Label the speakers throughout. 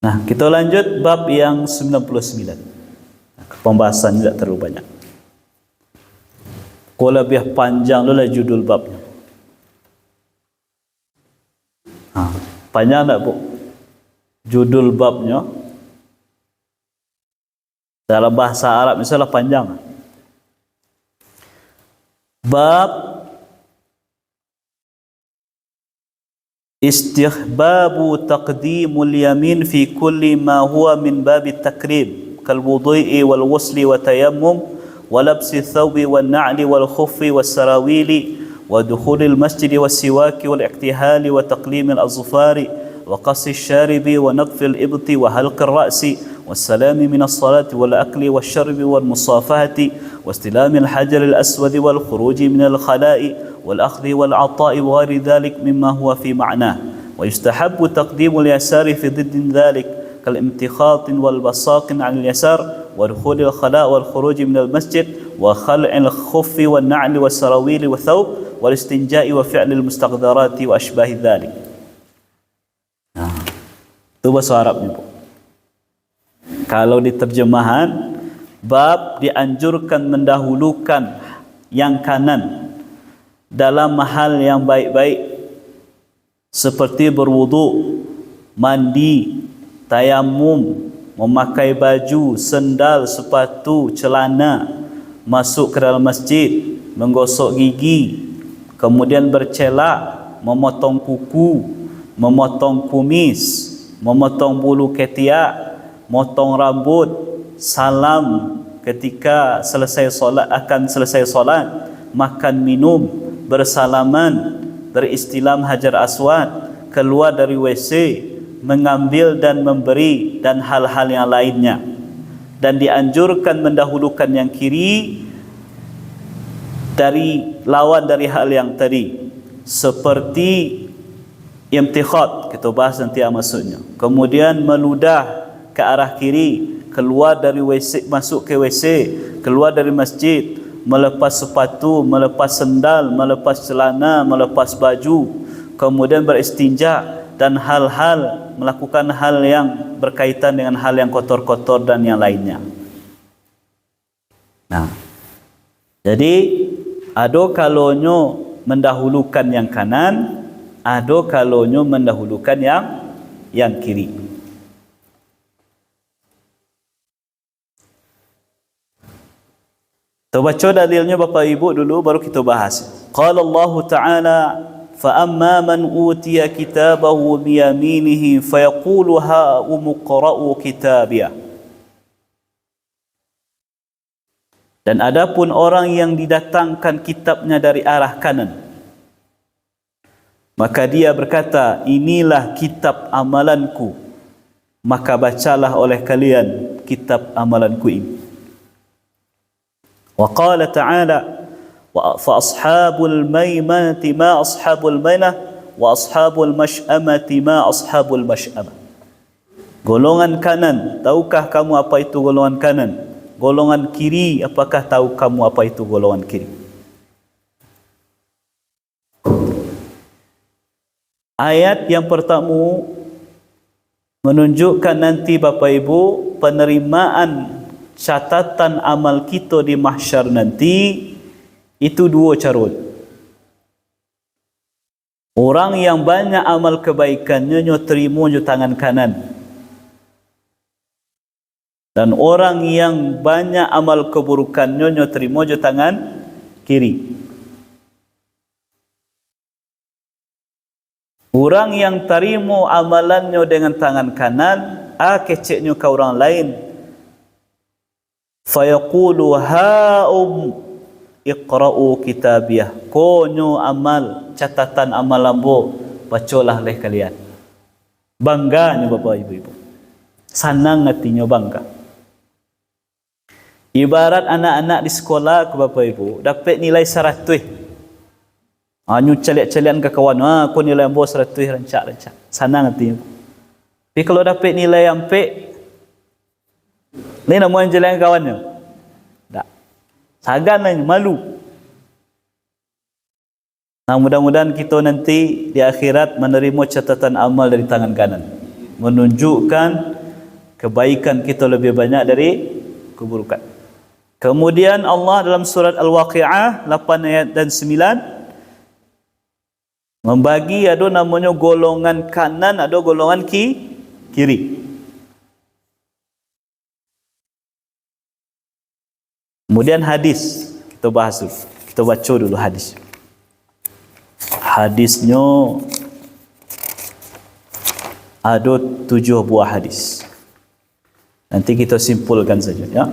Speaker 1: Nah, kita lanjut bab yang 99. Pembahasan tidak terlalu banyak. Kalau lebih panjang dulu lah judul babnya. Panjang tak bu? Judul babnya dalam bahasa Arab misalnya panjang. Bab istihbabu taqdimul yamin fi kulli ma huwa min babi takrib kal wudu'i wal ghusli wa tayammum wa labsi thawbi wan na'li wal khuffi was sarawili wa dukhulil masjidi was siwaki wal iktihali wa taqlimil azfari wa qassi syaribi wa naqfil ibti wa halqir ra'si والسلام من الصلاة والأكل والشرب والمصافحة واستلام الحجر الأسود والخروج من الخلاء والأخذ والعطاء وغير ذلك مما هو في معناه. ويستحب تقديم اليسار في ضد ذلك كالامتخاط والبصاق عن اليسار ودخول الخلاء والخروج من المسجد وخلع الخف والنعل والسراويل والثوب والاستنجاء وفعل المستقذرات وأشباه ذلك. Itu bahasa Arabnya. Kalau di terjemahan, bab dianjurkan mendahulukan yang kanan dalam hal yang baik-baik seperti berwudu, mandi, tayamum, memakai baju, sendal, sepatu, celana, masuk ke dalam masjid, menggosok gigi, kemudian bercelak, memotong kuku, memotong kumis, memotong bulu ketiak, motong rambut, salam ketika selesai solat, akan selesai solat, makan minum, bersalaman, beristilam hajar aswad, keluar dari WC, mengambil dan memberi, dan hal-hal yang lainnya. Dan dianjurkan mendahulukan yang kiri dari lawan dari hal yang tadi, seperti imtikhat, kita bahas nanti maksudnya. Kemudian meludah ke arah kiri, keluar dari WC, masuk ke WC, keluar dari masjid, melepas sepatu, melepas sendal, melepas celana, melepas baju, kemudian beristinja, dan hal-hal, melakukan hal yang berkaitan dengan hal yang kotor-kotor dan yang lainnya. Nah, jadi ada kalonyo mendahulukan yang kanan, ada kalonyo mendahulukan yang kiri. Kita baca dalilnya Bapak Ibu dulu, baru kita bahas. Qala Allah Ta'ala, fa amma man utiya kitabahu biyaminihi fayaqulu ha'umu qra'u kitabiyah. Dan adapun orang yang didatangkan kitabnya dari arah kanan, maka dia berkata, inilah kitab amalanku, maka bacalah oleh kalian kitab amalanku ini. Wa qala ta'ala, wa fa ashabul maimanati ma ashabul mainah wa ashabul mash'amati ma ashabul mash'amah. Golongan kanan, tahukah kamu apa itu golongan kanan? Golongan kiri, apakah tahu kamu apa itu golongan kiri? Ayat yang pertama menunjukkan nanti Bapak Ibu penerimaan catatan amal kita di mahsyar nanti itu dua cara. Orang yang banyak amal kebaikannya terima di tangan kanan, dan orang yang banyak amal keburukannya terima di tangan kiri. Orang yang terima amalannya dengan tangan kanan, keceknya ke orang lain, fayaqulu ha'um iqra'u kitabiyah, konyo amal, catatan amal lambo, bacalah oleh kalian. Bangganya Bapak Ibu, senang hatinya bangga. Ibarat anak-anak di sekolah ke Bapak Ibu dapat nilai 100, nyu calian-calian ke kawan, aku nilai lambo 100, rancak-rancak, senang hatinya. Tapi kalau dapat nilai ampek, ni nak main jalan kawannya, tak, sagan lah, malu. Nah, mudah-mudahan kita nanti di akhirat menerima catatan amal dari tangan kanan, menunjukkan kebaikan kita lebih banyak dari keburukan. Kemudian Allah dalam surat Al-Waqi'ah 8 ayat dan 9 membagi ada namanya golongan kanan, ada golongan kiri. Kemudian hadis, kita bahas dulu. Kita baca dulu hadis. Hadisnya ada 7 buah hadis. Nanti kita simpulkan saja, ya.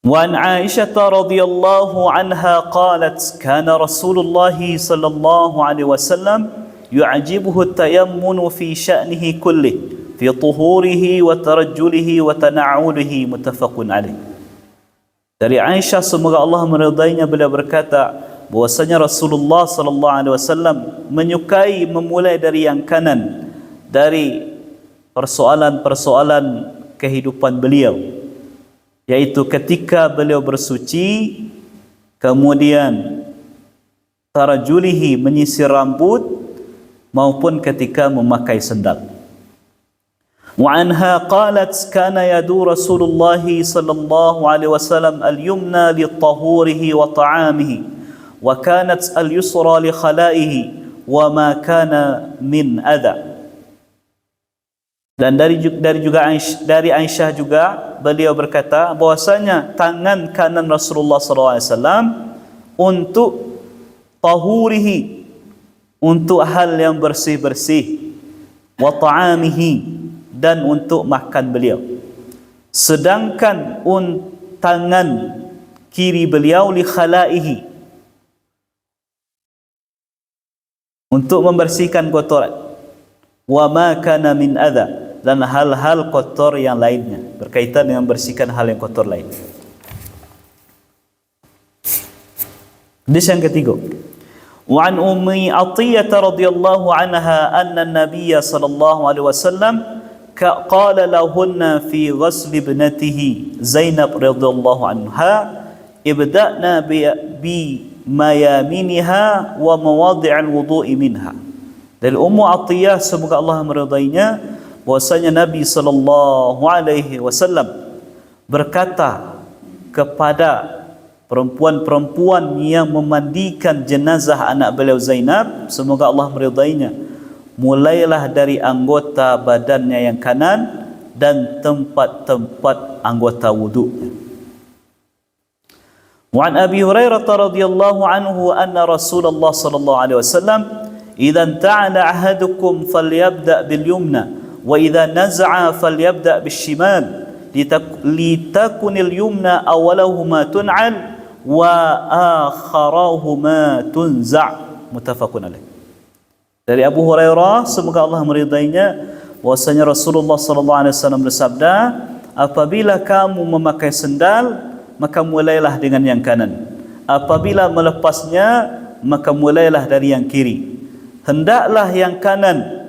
Speaker 1: وعن عائشة رضي الله عنها قالت كان رسول الله صلى الله عليه وسلم يعجبه التيمم في شأنه كله في طهوره وترجله وتنعله متفق عليه. Dari Aisyah, semoga Allah meridainya, beliau berkata bahwasanya Rasulullah sallallahu alaihi wasallam menyukai memulai dari yang kanan dari persoalan-persoalan kehidupan beliau, yaitu ketika beliau bersuci, kemudian tarajulihi menyisir rambut, maupun ketika memakai sendal. Wa anha qalat kana yadu Rasulullah sallallahu alaihi wasallam al-yumna li tahurihi wa ta'amihi wa kanat al-yusra li khalaihi wa ma kana min adha. Dan dari Aisyah juga beliau berkata bahwasanya tangan kanan Rasulullah SAW untuk tahurihi, untuk hal yang bersih-bersih, wa ta'amihi, dan untuk makan beliau. Sedangkan tangan kiri beliau li khalaihi, untuk membersihkan kotoran, wa ma kana min adha, dan hal-hal kotor yang lainnya, berkaitan dengan membersihkan hal yang kotor lain. Hadis yang ketiga, wa an Ummi Athiyyah radhiyallahu anha anna an-nabiy sallallahu alaihi wasallam qala lahunna fi ghusl ibnatihi Zainab radhiyallahu anha ibda'na bi mayaminha wa mawadi'al wudu'i minha. Dari Ummu Athiyyah, semoga Allah meridainya, bahwasanya Nabi sallallahu alaihi wasallam berkata kepada perempuan-perempuan yang memandikan jenazah anak beliau Zainab, semoga Allah meridainya, mulailah dari anggota badannya yang kanan dan tempat-tempat anggota wudu. Wa an Abi Hurairah radhiyallahu anhu anna Rasulullah sallallahu alaihi wasallam idza ta'ala ahadukum falyabda bil yumna wa idza naz'a falyabda bis shimal litakunil yumna awwalahuma tun'al wa akharahuma tunza'. Muttafaqun alaih. Dari Abu Hurairah, semoga Allah meridainya, bahwasanya Rasulullah sallallahu alaihi wasallam bersabda, apabila kamu memakai sendal, maka mulailah dengan yang kanan. Apabila melepasnya, maka mulailah dari yang kiri. Hendaklah yang kanan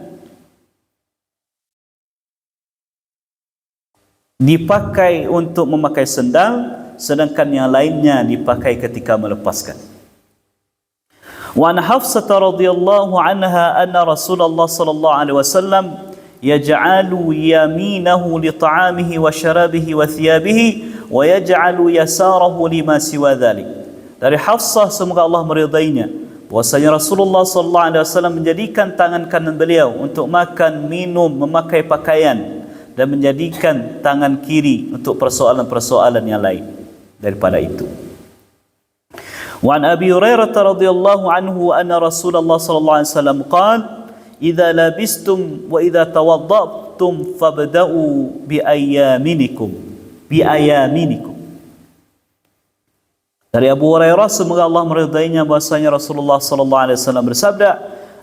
Speaker 1: dipakai untuk memakai sendal, sedangkan yang lainnya dipakai ketika melepaskan. Wa an Hafsah radhiyallahu anha anna Rasulullah sallallahu alaihi wasallam yaj'alu yaminahu li ta'amihi wa syarabihi wa thiyabihi wa yaj'alu yasarahu lima siwa dhalik. Dari Hafsah, semoga Allah meridainya, bahwasanya Rasulullah sallallahu alaihi wasallam menjadikan tangan kanan beliau untuk makan, minum, memakai pakaian, dan menjadikan tangan kiri untuk persoalan-persoalan yang lain daripada itu. Wa an Abi Hurairah radhiyallahu anhu anna Rasulullah sallallahu alaihi wasallam qala idza labistum wa idza tawadda'tum fabda'u bi ayyaminikum. Dari Abu Hurairah, semoga Allah meridainya, bahwasanya Rasulullah sallallahu alaihi wasallam bersabda,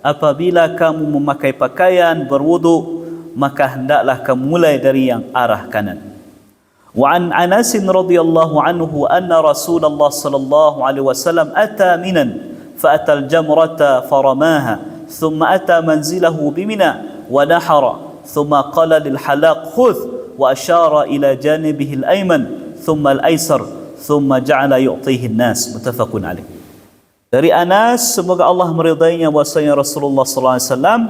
Speaker 1: apabila kamu memakai pakaian, berwudu, maka hendaklah kamu mulai dari yang arah kanan. Wa an Anas radhiyallahu anhu anna Rasulullah sallallahu alaihi wasallam ata minan fa atal jamrata faramaha thumma ata manzilahu bimina wa nahara thumma qala lil halaq khudh wa ashara ila janibihi al-ayman thumma al-aysar thumma ja'ala yu'tihi an-nas. Muttafaqun alaih. Dari Anas, semoga Allah meridainya, bahwasanya Rasulullah sallallahu alaihi wasallam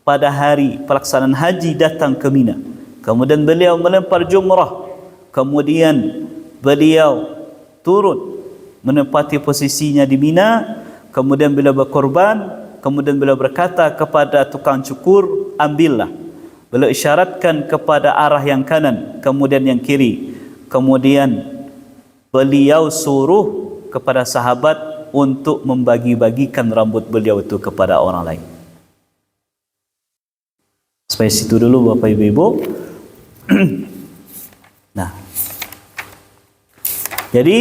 Speaker 1: pada hari pelaksanaan haji datang ke Mina. kemudian beliau melempar jumrah, kemudian beliau turun menempati posisinya di Mina, kemudian beliau berkorban, kemudian beliau berkata kepada tukang cukur, ambillah. Beliau isyaratkan kepada arah yang kanan, kemudian yang kiri. Kemudian beliau suruh kepada sahabat untuk membagi-bagikan rambut beliau itu kepada orang lain. Sampai situ dulu Bapak Ibu. Nah, jadi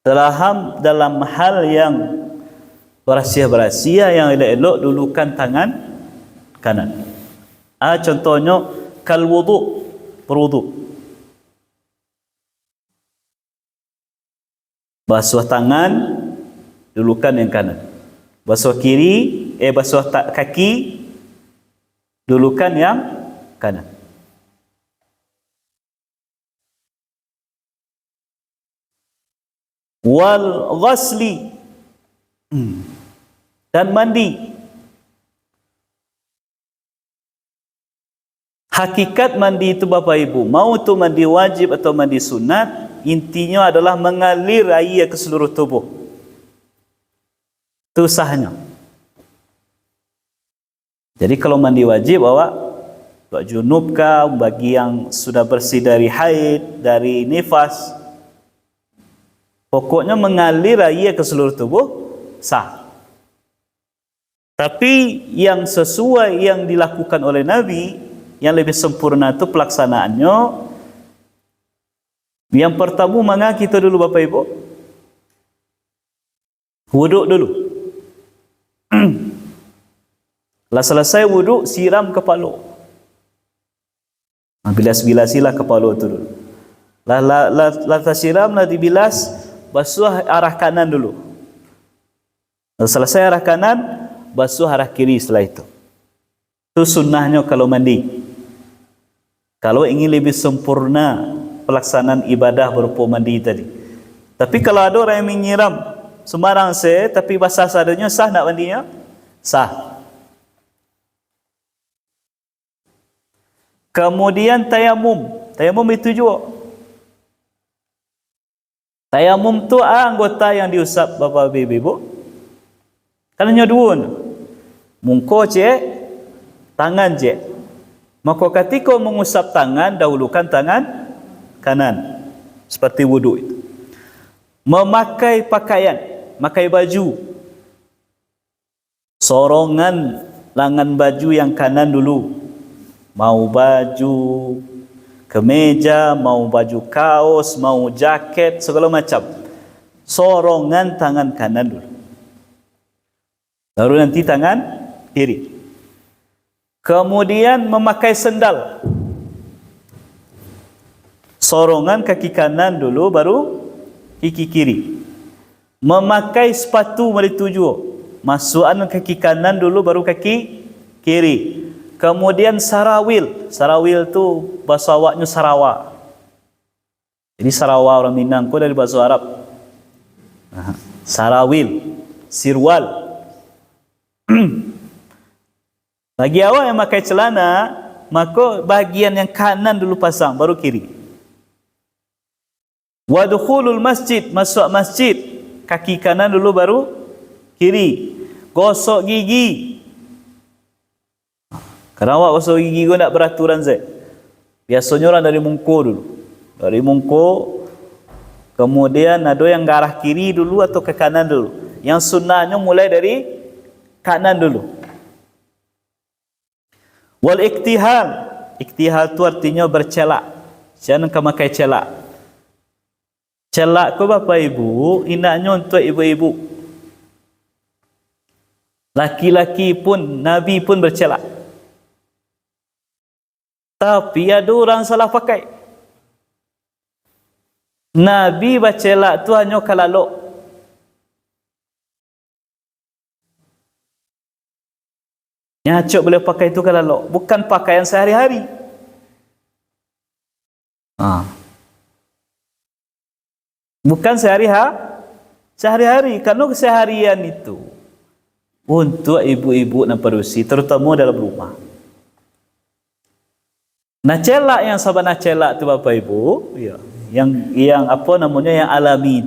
Speaker 1: dalam hal yang berasia-berasia yang elok-elok, dulukan tangan kanan. Contohnya kal wudu, berwudu. Basuh tangan, dulukan yang kanan. Basuh kaki, dulukan yang kanan. Wal ghasli, dan mandi. Hakikat mandi itu Bapak Ibu, mau itu mandi wajib atau mandi sunat, intinya adalah mengalir air ke seluruh tubuh. Itu sahnya. Jadi kalau mandi wajib awak junub kah, bagi yang sudah bersih dari haid, dari nifas, pokoknya mengalir air ke seluruh tubuh sah. Tapi yang sesuai yang dilakukan oleh Nabi, yang lebih sempurna itu pelaksanaannya. Yang pertama, mana kita dulu Bapak Ibu? Wuduk dulu. Lah selesai wuduk, siram kepala. Bilas-bilasilah kepala itu dulu. Lah siram, lah dibilas, basuh arah kanan dulu. Lah selesai arah kanan, basuh arah kiri setelah itu. Itu sunnahnya kalau mandi. Kalau ingin lebih sempurna pelaksanaan ibadah berupa mandi tadi. Tapi kalau ada orang yang menyiram sembarang tapi basah seadanya, sah nak mandinya? Sah. Kemudian tayamum. Tayamum itu juga. Tayamum tu anggota yang diusap Bapak Ibu. Kan hanya dua. Muka cek, tangan cek. Maka ketika mengusap tangan, dahulukan tangan kanan. Seperti wuduk itu. Memakai pakaian, memakai baju. Sorongan lengan baju yang kanan dulu. Mau baju kemeja, mau baju kaos, mau jaket, segala macam. Sorongan tangan kanan dulu. Baru nanti tangan kiri. Kemudian memakai sendal. Sorongan kaki kanan dulu, baru kaki kiri. Memakai sepatu merituju. Masukan kaki kanan dulu, baru kaki kiri. Kemudian sarawil. Sarawil tu bahasa awaknya Sarawak. Jadi Sarawak orang Minang ko dari bahasa Arab. Sarawil, sirwal. Bagi awak yang pakai celana, maka bahagian yang kanan dulu pasang, baru kiri. Wa dukhulul masjid, masuk masjid, kaki kanan dulu, baru kiri. Gosok gigi. Kerana awak gosok gigi kau nak beraturan saya. Biasanya orang dari mungko dulu. Dari mungko, kemudian ada yang ke arah kiri dulu atau ke kanan dulu. Yang sunnahnya mulai dari kanan dulu. Wal iktihal. Iktihal tu artinya bercelak. Jangan kau pakai celak. Celak kau Bapak Ibu, indahnya untuk ibu-ibu. Laki-laki pun, Nabi pun bercelak. Tapi ada orang salah pakai. Nabi bercelak tu hanya kalalok. Nyacuk boleh pakai itu kalau bukan pakaian sehari-hari. Bukan sehari-hari. Karena keseharian itu untuk ibu-ibu dan perusi, terutama dalam rumah. Nah, celak yang sabana celak tu Bapak Ibu, ya, yang apa namanya yang alami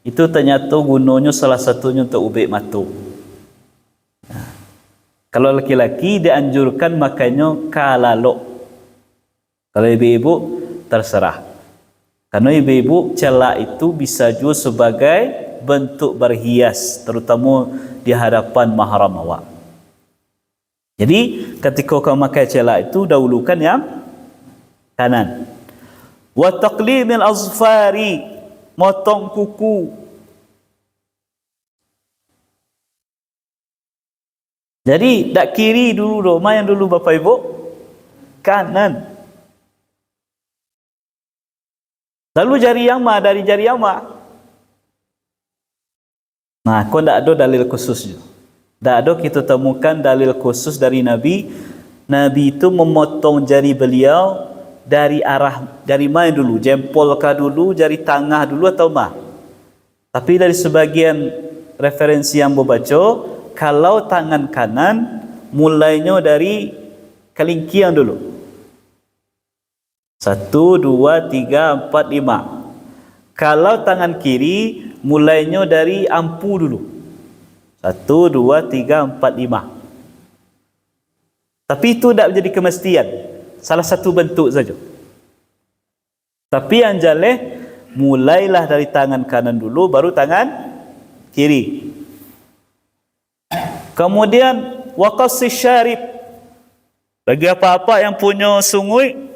Speaker 1: itu ternyata gunanya salah satunya untuk ubik matu. Nah, kalau laki-laki dianjurkan makanya kalalok. Kalau ibu-ibu terserah. Karena ibu-ibu celak itu bisa juga sebagai bentuk berhias, terutama di hadapan mahram awak. Jadi ketika kau pakai celak itu dahulukan yang kanan. Wa taqlimil azfari, motong kuku. Jadi tak kiri dulu main dulu Bapak Ibu, kanan. Lalu jari yang dari jari yang Nah, kau tak ada dalil khususnya. Tak ada kita temukan dalil khusus dari Nabi. Nabi itu memotong jari beliau dari mana dulu? Jempol kah dulu, jari tengah dulu atau mah? Tapi dari sebagian referensi yang membaca, kalau tangan kanan mulainya dari kelingkiang dulu. 1, 2, 3, 4, 5. Kalau tangan kiri mulainya dari ampu dulu. 1, 2, 3, 4, 5. Tapi itu tidak menjadi kemestian. Salah satu bentuk saja. Tapi yang jaleh, mulailah dari tangan kanan dulu, baru tangan kiri. Kemudian waqassi syarib. Bagi apa-apa yang punya sungai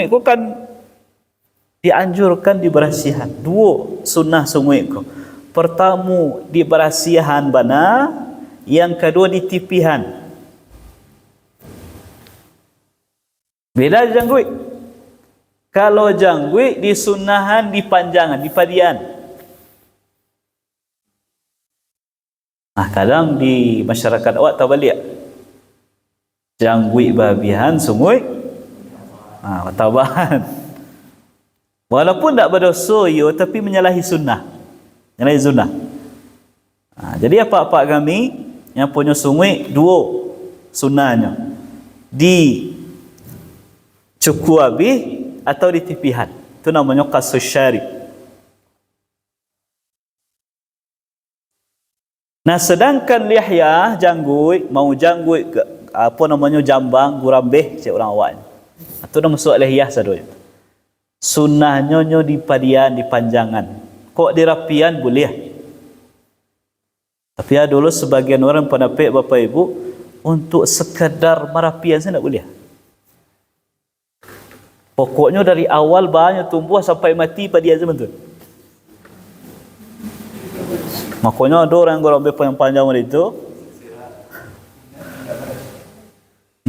Speaker 1: itu kan dianjurkan diberasihan. 2 sunnah sungai itu. Pertama diberasihan bana, yang kedua ditipihan. Beda jangguik. Kalau jangguik disunnahan dipanjangan, dipadian. Nah, kadang di masyarakat awak tak balik. Jangguik babihan sungai. Tabahan. Walaupun tak berdosa yo, tapi menyalahi sunnah. Menyalahi sunnah. Jadi apa-apa kami yang punya sungai 2 sunnahnya. Di cukup habis atau di tipihan. Itu namanya qasus syarib. Nah, sedangkan lihya janggut, mau janggut apa namanya jambang, gurambeh cik orang awak. Itu nama masuk lihya sadoy. Sunnahnya dipadian, dipanjangan. Kok dirapian boleh. Tapi dulu sebagian orang pendapat Bapak Ibu untuk sekadar merapian saya tak boleh. Pokoknya dari awal banyak tumbuh sampai mati padian zaman tu. Makanya ada orang gurambeh yang panjang itu.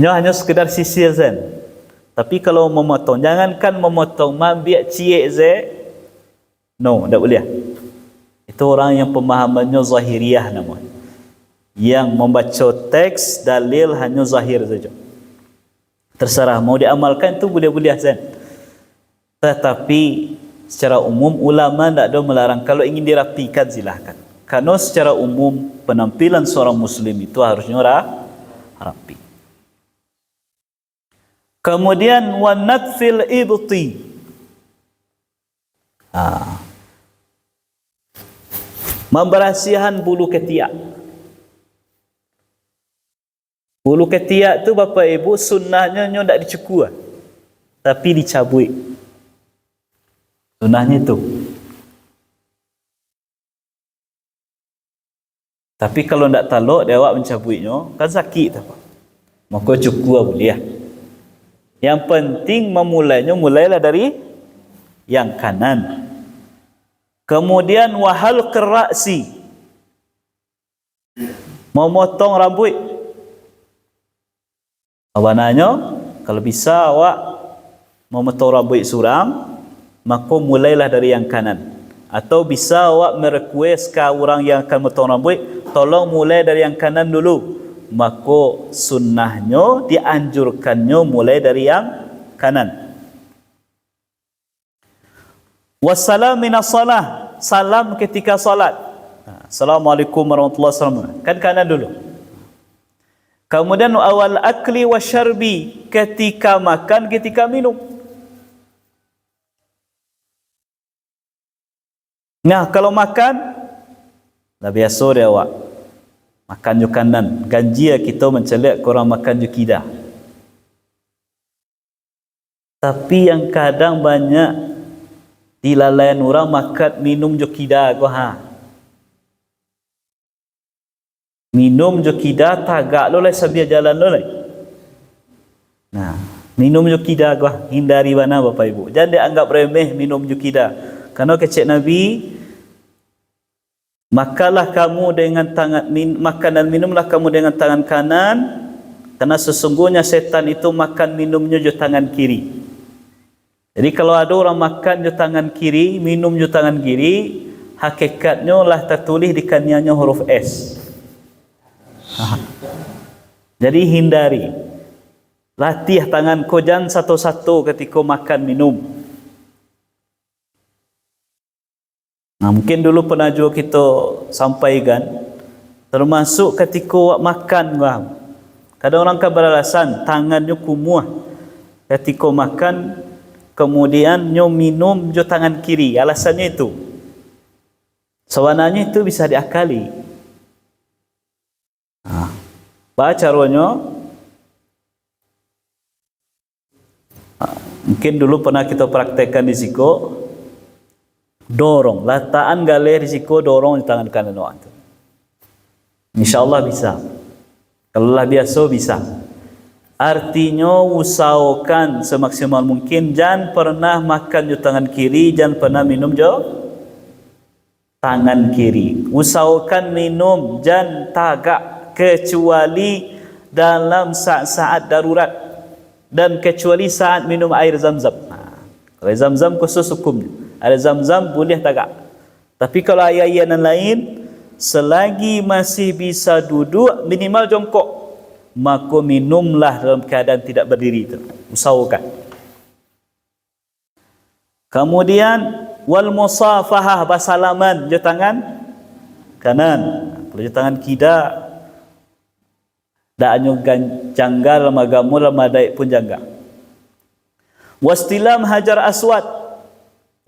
Speaker 1: Hanya sekedar sisir zen. Tapi kalau memotong, jangankan memotong, biar ciek ze. No, tak boleh. Itu orang yang pemahamannya zahiriyah namanya. Yang membaca teks, dalil hanya zahir saja. Terserah, mau diamalkan itu boleh-boleh zen. Tetapi secara umum, ulama tak ada melarang. Kalau ingin dirapikan, silahkan. Karena secara umum, penampilan seorang muslim itu harusnya rapi. Kemudian wanatfil ibti. Memberasihan bulu ketiak. Bulu ketiak tu Bapak Ibu sunnahnya tak dicukur, tapi dicabut. Sunnahnya itu. Tapi kalau tak taluk dia awak mencabutnya, kan sakit apa? Maka cukur boleh. Yang penting mulailah dari yang kanan. Kemudian wahal kerasi, memotong rambut. Awananya, kalau bisa awak memotong rambut surang, maka mulailah dari yang kanan. Atau bisa awak merequest ke orang yang akan memotong rambut, tolong mulai dari yang kanan dulu. Maka sunnahnya dianjurkannya mulai dari yang kanan. Wassalam minas salah, salam ketika salat. Assalamualaikum warahmatullahi wabarakatuh. Kan kanan dulu. Kemudian awal akli wa syarbi, ketika makan, ketika minum. Nah, kalau makan, dah biasa dia awak. Makan je kanan. Ganjia kita mencelak korang makan je kida. Tapi yang kadang banyak dilalaian orang makan minum je kida ko ha. Minum je kida tagak lo lai sabia jalan lo lai. Nah, minum je kida ko hindari mana Bapak Ibu. Jangan dia anggap remeh minum je kida. Karena kecek Nabi, makalah kamu dengan tangan makan dan minumlah kamu dengan tangan kanan, karena sesungguhnya setan itu makan minumnya je tangan kiri. Jadi kalau ada orang makan je tangan kiri, minum je tangan kiri, hakikatnya lah tertulis di kanannya huruf S. Jadi hindari. Latih tangan kau jangan satu-satu ketika makan minum. Nah, mungkin dulu pernah juga kita sampaikan, termasuk ketika makan, kadang orang kan beralasan tangannya kumuh ketika makan, kemudian nyo minum jo tangan kiri. Alasannya itu, sebenarnya itu bisa diakali. Baca caranya, mungkin dulu pernah kita praktekkan di siko, dorong, lataan galer di siko, dorong di tangan kanan orang itu. InsyaAllah bisa. Kalau lah biasa bisa. Artinya usahakan semaksimal mungkin jangan pernah makan jo tangan kiri, jangan pernah minum jo tangan kiri. Usahakan minum jangan tagak kecuali dalam saat-saat darurat dan kecuali saat minum air Zam-Zam. Kalau Zam-Zam khusus hukumnya. Air Zam-Zam boleh tagak. Tapi kalau air-air yang lain, selagi masih bisa duduk minimal jongkok, maka minumlah dalam keadaan tidak berdiri itu. Usahakan. Kemudian wal musafahah, bersalaman je tangan kanan. Kalau je tangan kida, dak anyo janggal magamu lamadai pun janggal. Wastilam hajar aswad.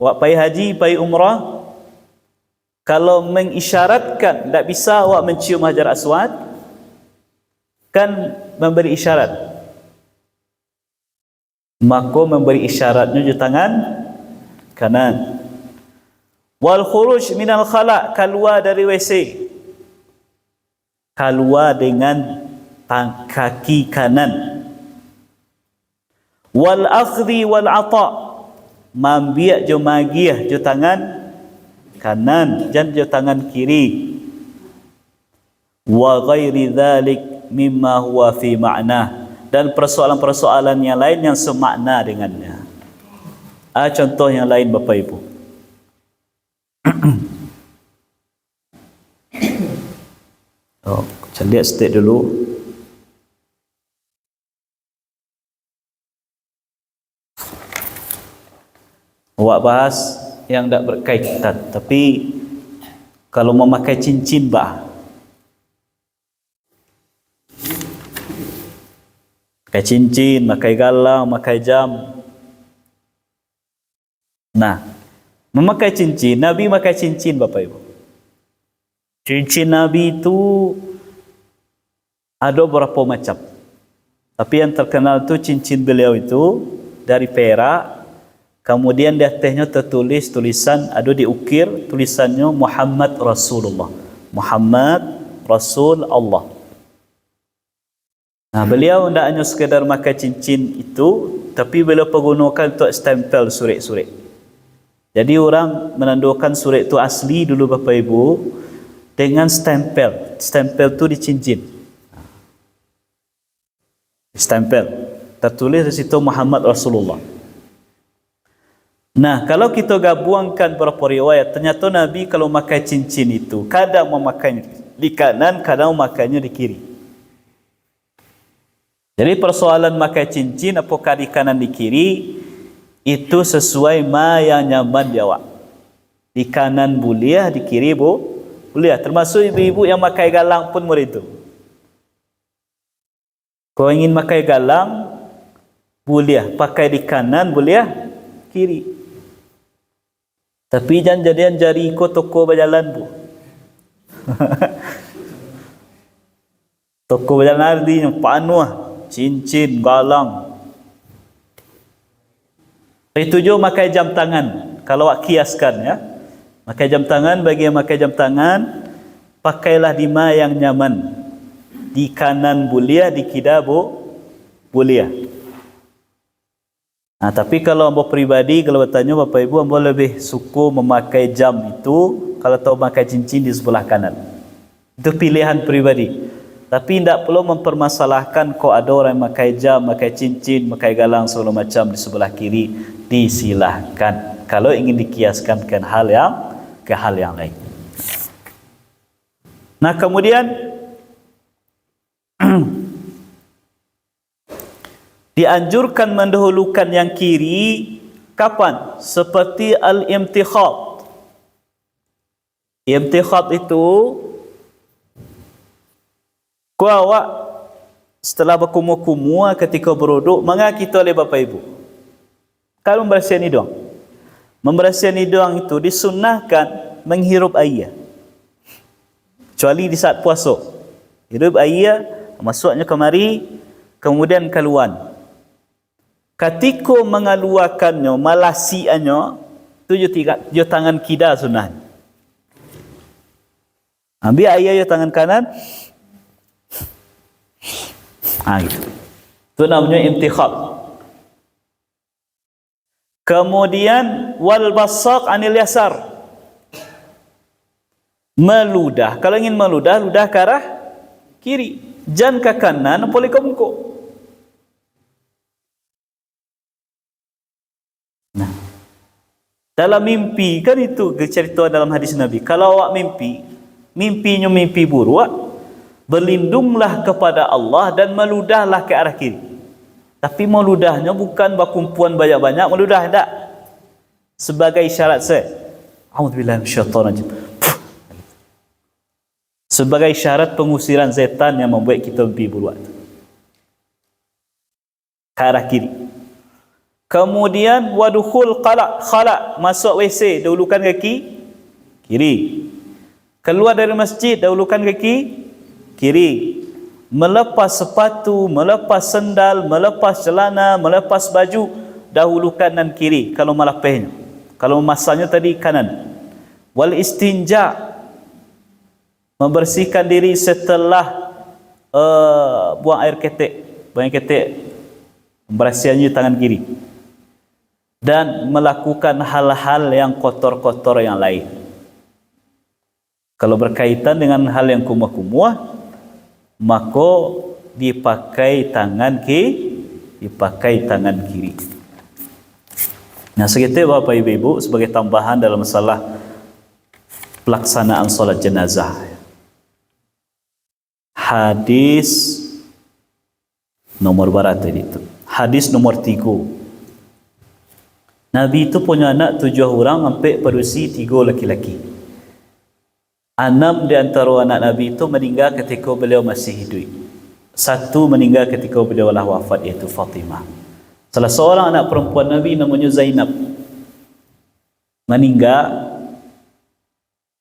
Speaker 1: Wak pai haji, pai umrah, kalau mengisyaratkan tak bisa awak mencium hajar aswad, kan memberi isyarat, maka memberi isyaratnya di tangan kanan. Wal khuruj minal khala, keluar dari WC, keluar dengan kaki kanan. Wal akhdhi wal ata, mambiak jo magiah jo tangan kanan, jangan jo tangan kiri. Wa ghairi dzalik mimma huwa fi ma'na, dan persoalan-persoalan yang lain yang semakna dengannya. Contoh yang lain Bapak Ibu. Saya lihat state dulu. Awak bahas yang tak berkaitan, tapi kalau memakai cincin pakai cincin, pakai galang, pakai jam. Nah, memakai cincin, Nabi memakai cincin Bapak Ibu. Cincin Nabi itu ada berapa macam. Tapi yang terkenal itu cincin beliau itu dari perak. Kemudian di atasnya tertulis tulisan, ada diukir tulisannya Muhammad Rasulullah. Muhammad Rasul Allah. Nah, beliau tidak hanya sekadar pakai cincin itu, tapi beliau pergunakan untuk stempel surat-surat. Jadi orang menandakan surat itu asli dulu Bapak Ibu dengan stempel. Stempel itu di cincin. Stempel. Tertulis di situ Muhammad Rasulullah. Nah, kalau kita gabungkan beberapa riwayat, ternyata Nabi kalau memakai cincin itu kadang memakainya di kanan, kadang memakainya di kiri. Jadi persoalan memakai cincin apakah di kanan di kiri itu sesuai ma yang nyaman jawab. Di kanan boleh, di kiri boleh. Termasuk ibu-ibu yang pakai galang pun begitu. Kau ingin pakai galang, boleh pakai di kanan, boleh kiri. Tapi jangan jadian jari ikut toko berjalan bu. Toko berjalan artinya panuh, cincin, galang. Itu juga pakai jam tangan. Kalau awak kiaskan ya, pakai jam tangan, bagi yang pakai jam tangan, pakailah di mana yang nyaman. Di kanan boleh, di kiri boleh. Nah, tapi kalau ambo pribadi, kalau bertanya Bapak Ibu, ambo lebih suka memakai jam itu kalau tahu memakai cincin di sebelah kanan. Itu pilihan pribadi. Tapi tidak perlu mempermasalahkan kok ada orang yang memakai jam, memakai cincin, memakai galang segala macam di sebelah kiri. Disilahkan. Kalau ingin dikiaskan ke hal yang lain. Nah, kemudian dianjurkan mendahulukan yang kiri kapan? Seperti al-imtikhat. Imtikhat itu awak setelah berkumur-kumur ketika beruduk, maka kita oleh Bapak Ibu kalau membersihkan hidung. Membersihkan hidung itu disunnahkan menghirup air. Kecuali di saat puasa. Hirup air, masuknya kemari, kemudian keluar. Ketika mengeluarkannya, malasiannya, tujuh tangan kida sunnah. Ambil air tangan kanan. Gitu. Itu namanya imtikhat. Kemudian wal basaq anil yasar. Meludah. Kalau ingin meludah, ludah ke arah kiri. Jangan ke kanan, boleh ke muka. Nah, dalam mimpi kan itu cerita dalam hadis Nabi. Kalau awak mimpinya mimpi buruk, berlindunglah kepada Allah dan meludahlah ke arah kiri. Tapi meludahnya bukan berkumpulan banyak-banyak, meludah tak. Sebagai syarat A'udzubillahi minasyaitonir rajim. Sebagai syarat pengusiran setan yang membuat kita mimpi buruk. Ke arah kiri. Kemudian wadukhul khala, masuk WC, dahulukan kaki kiri. Keluar dari masjid, dahulukan kaki kiri. Melepas sepatu, melepas sendal, melepas celana, melepas baju, dahulukan kanan kiri kalau melapihnya. Kalau memasangnya tadi kanan. Wal istinja, membersihkan diri setelah buang air ketek. Buang air ketek, membersihkannya tangan kiri. Dan melakukan hal-hal yang kotor-kotor yang lain. Kalau berkaitan dengan hal yang kumuh-kumuh, maka dipakai tangan kiri. Nah, segitu Bapak Ibu sebagai tambahan dalam masalah pelaksanaan solat jenazah. Hadis nomor berapa itu? Hadis nomor 3. Nabi itu punya anak 7 orang, sampai berusia 3 laki-laki. 6 di antara anak Nabi itu meninggal ketika beliau masih hidup. 1 meninggal ketika beliau telah wafat, iaitu Fatimah. Salah seorang anak perempuan Nabi namanya Zainab meninggal.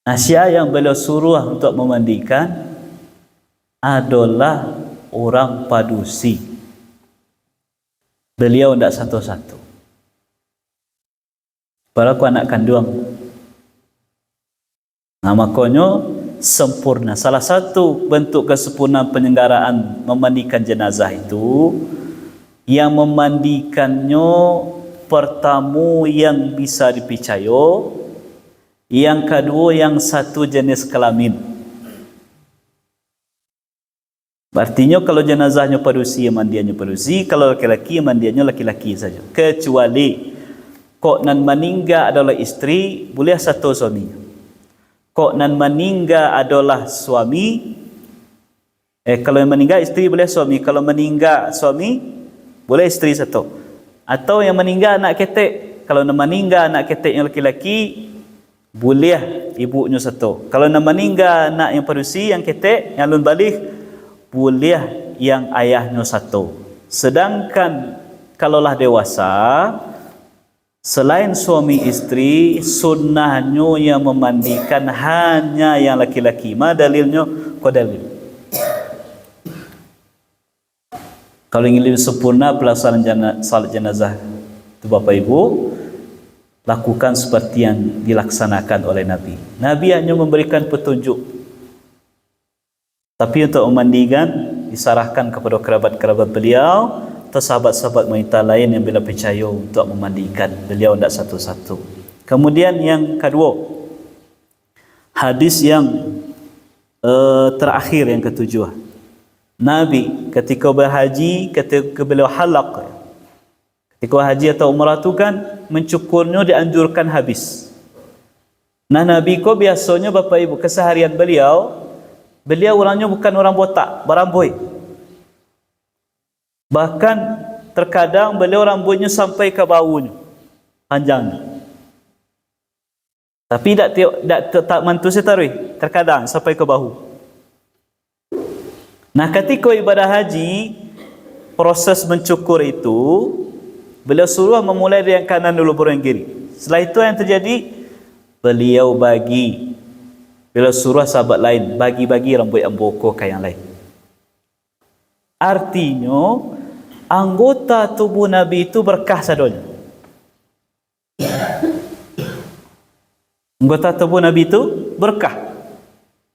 Speaker 1: Aisyah yang beliau suruh untuk memandikan adalah orang padusi. Beliau tidak satu-satu. Padahal aku anak kandung. Nah, makanya sempurna. Salah satu bentuk kesempurnaan penyelenggaraan memandikan jenazah itu, yang memandikannya pertama yang bisa dipercaya, yang kedua yang satu jenis kelamin. Artinya kalau jenazahnya padusi, mandiannya padusi, kalau laki-laki mandiannya laki-laki saja. Kecuali kok nan meninggal adalah istri, boleh satu suaminya. Kok nan meninggal adalah suami, kalau yang meninggal istri boleh suami, kalau meninggal suami boleh istri satu. Atau yang meninggal anak ketek, kalau yang meninggal anak ketek yang laki-laki boleh ibunya satu. Kalau yang meninggal anak yang padusi yang ketek yang lun balik, boleh yang ayahnya satu. Sedangkan kalaulah dewasa, selain suami isteri, sunnahnya yang memandikan hanya yang laki-laki. Ma dalilnya? Kau dalil. Kalau ingin lebih sempurna pelaksanaan salat jenazah itu Bapak Ibu, lakukan seperti yang dilaksanakan oleh Nabi. Nabi hanya memberikan petunjuk. Tapi untuk memandikan, disarahkan kepada kerabat-kerabat beliau atau sahabat-sahabat wanita lain yang beliau percaya untuk memandikan beliau, tidak satu-satu. Kemudian yang kedua, hadis yang terakhir, yang ketujuh. Nabi ketika berhaji, ketika beliau halaq, ketika haji atau umrah itu kan mencukurnya dianjurkan habis. Nah, Nabi ko biasanya Bapak Ibu, keseharian beliau orangnya bukan orang botak, berambut. Bahkan terkadang beliau rambutnya sampai ke baunya, panjangnya. Tapi tak mantu setarui, terkadang sampai ke bahu. Nah, ketika ibadah haji, proses mencukur itu, beliau suruh memulai dari yang kanan dulu baru yang kiri. Setelah itu yang terjadi, beliau suruh sahabat lain bagi-bagi rambut yang bokor ke yang lain. Artinya, anggota tubuh Nabi itu berkah sadonya. Anggota tubuh Nabi itu berkah.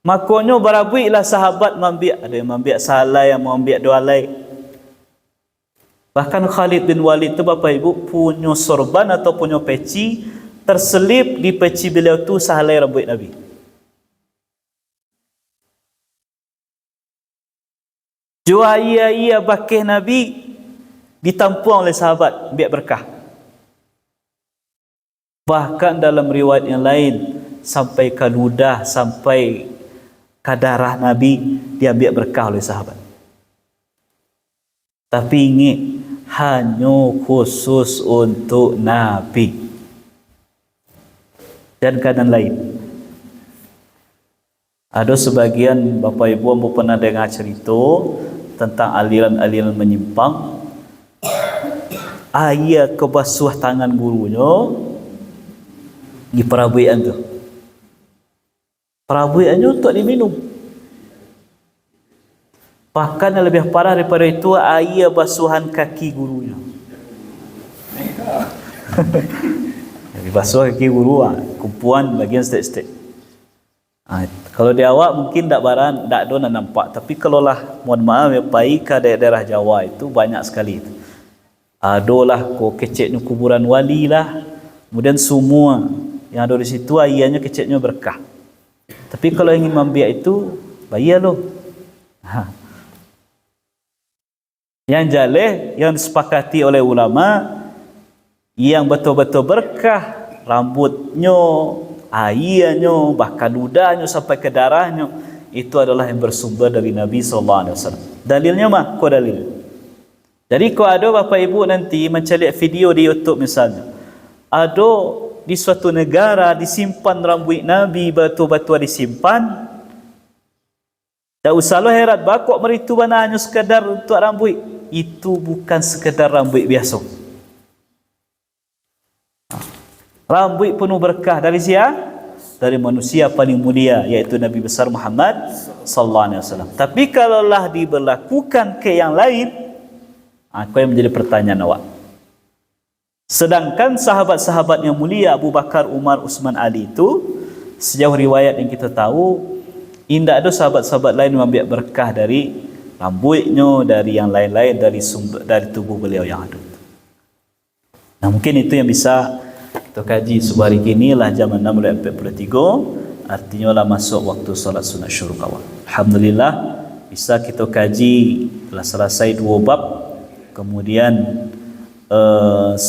Speaker 1: Makanya berabuilah sahabat membiak. Ada yang membiak salai, yang membiak dua alai. Bahkan Khalid bin Walid itu Bapak Ibu punya sorban atau punya peci, terselip di peci beliau tu sehelai rambut Nabi. Jua ia bakih Nabi ditampung oleh sahabat, biar berkah. Bahkan dalam riwayat yang lain, sampai ke ludah, sampai ke darah Nabi, diambil berkah oleh sahabat. Tapi ingat, hanya khusus untuk Nabi dan keadaan lain. Ada sebagian Bapak Ibu yang pernah dengar cerita tentang aliran-aliran menyimpang. Ayah kebasuh tangan gurunya di perabuian tu. Perabuiannya untuk diminum. Bahkan yang lebih parah daripada itu, ayah basuhan kaki gurunya. Jadi basuh kaki guru, kumpulan bagian stek-stek. Kalau di awak mungkin tak baran, tak ada nampak. Tapi kalau lah, mohon maaf ya, pergi ke daerah Jawa itu banyak sekali. Adalah kok keceknya kuburan wali lah. Kemudian semua yang ada di situ ayahnya keceknya berkah. Tapi kalau ingin membiak itu, bayar loh. Yang jaleh, yang disepakati oleh ulama, yang betul-betul berkah, rambutnya, airnya, bahkan ludahnya sampai ke darahnya, itu adalah yang bersumber dari Nabi SAW. Dalilnya mah, kau dalil. Jadi kalau ada Bapak Ibu nanti mencari video di YouTube misalnya, ada di suatu negara disimpan rambut Nabi, batu-batu disimpan, tak usahlah herat bakok meritu mana hanya sekadar untuk rambut. Itu bukan sekadar rambut biasa. Rambut penuh berkah dari siapa? Dari manusia paling mulia, yaitu Nabi besar Muhammad sallallahu alaihi wasallam. Tapi kalaulah diberlakukan ke yang lain, apa yang menjadi pertanyaan awak? Sedangkan sahabat-sahabat yang mulia Abu Bakar, Umar, Utsman, Ali itu, sejauh riwayat yang kita tahu, tidak ada sahabat-sahabat lain yang mengambil berkah dari rambutnya, dari yang lain-lain, dari sumber, dari tubuh beliau yang ada. Nah, mungkin itu yang bisa kita kaji sebuah hari ini lah, jam 6:43, artinya lah masuk waktu solat sunat syuruk awal. Alhamdulillah bisa kita kaji, telah selesai 2 bab, kemudian 9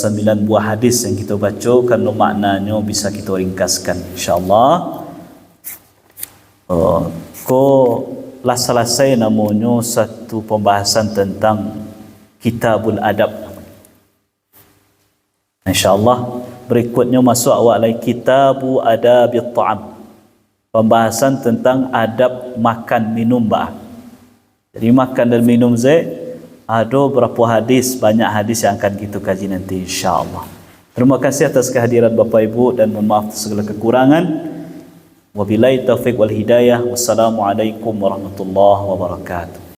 Speaker 1: buah hadis yang kita baca, kerana maknanya bisa kita ringkaskan insyaAllah. Lah selesai namanya satu pembahasan tentang Kitabul Adab. InsyaAllah berikutnya masuk awak lagi Kitabu Adabit Ta'am, pembahasan tentang adab makan minum bah. Jadi makan dan minum Ada berapa hadis, banyak hadis yang akan kita kaji nanti insya-Allah. Terima kasih atas kehadiran Bapak Ibu dan mohon maaf atas segala kekurangan. Wabillahi taufiq wal hidayah. Wassalamualaikum warahmatullahi wabarakatuh.